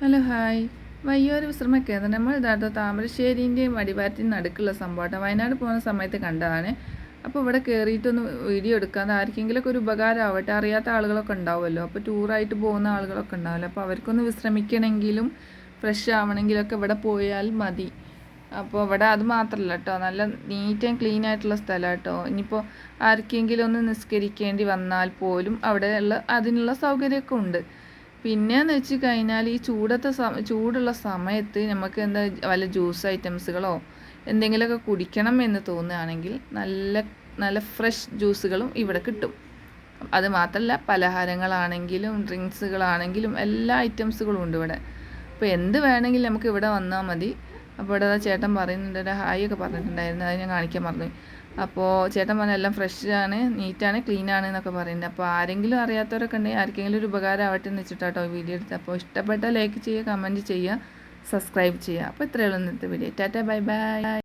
Hello hi. വയ്യോര വിശ്രമ കേന്ദ്രം നമ്മൾ ഇതാട്ടോ താമരശ്ശേരിൻ്റെയും അടിവാരത്തിൻ്റെ നടുക്കുള്ള സംഭവമാട്ടോ. വയനാട് പോകുന്ന സമയത്ത് കണ്ടതാണ്. അപ്പോൾ ഇവിടെ കയറിയിട്ടൊന്ന് വീഡിയോ എടുക്കാതെ ആർക്കെങ്കിലുമൊക്കെ ഒരു ഉപകാരമാവട്ടെ. അറിയാത്ത ആളുകളൊക്കെ ഉണ്ടാവുമല്ലോ, അപ്പോൾ ടൂറായിട്ട് പോകുന്ന ആളുകളൊക്കെ ഉണ്ടാവുമല്ലോ, അപ്പോൾ അവർക്കൊന്ന് വിശ്രമിക്കണമെങ്കിലും ഫ്രഷ് ആവണമെങ്കിലൊക്കെ ഇവിടെ പോയാൽ മതി. അപ്പോൾ ഇവിടെ അത് മാത്രമല്ല കേട്ടോ, നല്ല നീറ്റ് ആൻഡ് ക്ലീൻ ആയിട്ടുള്ള സ്ഥലം കേട്ടോ. ഇനിയിപ്പോൾ ആർക്കെങ്കിലും ഒന്ന് നിസ്കരിക്കേണ്ടി വന്നാൽ പോലും അവിടെ അതിനുള്ള സൗകര്യമൊക്കെ ഉണ്ട്. പിന്നെയെന്ന് വെച്ച് കഴിഞ്ഞാൽ ഈ ചൂടുള്ള സമയത്ത് നമുക്ക് എന്താ വല്ല ജ്യൂസ് ഐറ്റംസുകളോ എന്തെങ്കിലുമൊക്കെ കുടിക്കണം എന്ന് തോന്നുകയാണെങ്കിൽ നല്ല നല്ല ഫ്രഷ് ജ്യൂസുകളും ഇവിടെ കിട്ടും. അത് മാത്രമല്ല പലഹാരങ്ങളാണെങ്കിലും ഡ്രിങ്ക്സുകളാണെങ്കിലും എല്ലാ ഐറ്റംസുകളും ഉണ്ട് ഇവിടെ. അപ്പോൾ എന്ത് വേണമെങ്കിലും നമുക്ക് ഇവിടെ വന്നാൽ മതി. അപ്പോൾ ഇവിടെ ചേട്ടൻ പറയുന്നുണ്ട്, ഒരു ഹായ് ഒക്കെ പറഞ്ഞിട്ടുണ്ടായിരുന്നു, അത് ഞാൻ കാണിക്കാൻ മറന്നു. അപ്പോൾ ചേട്ടൻ പറഞ്ഞ എല്ലാം ഫ്രഷാണ്, നീറ്റാണ്, ക്ലീനാണ് എന്നൊക്കെ പറയുന്നുണ്ട്. അപ്പോൾ ആരെങ്കിലും അറിയാത്തവരൊക്കെ ഉണ്ടെങ്കിൽ ആർക്കെങ്കിലും ഒരു ഉപകാരം ആവട്ടെ എന്ന് വെച്ചിട്ടാട്ടോ വീഡിയോ എടുത്തത്. അപ്പോൾ ഇഷ്ടപ്പെട്ട ലൈക്ക് ചെയ്യുക, കമൻറ്റ് ചെയ്യുക, സബ്സ്ക്രൈബ് ചെയ്യുക. അപ്പോൾ ഇത്രയേ ഉള്ളൂ ഇന്നത്തെ വീഡിയോ. Tata bye bye.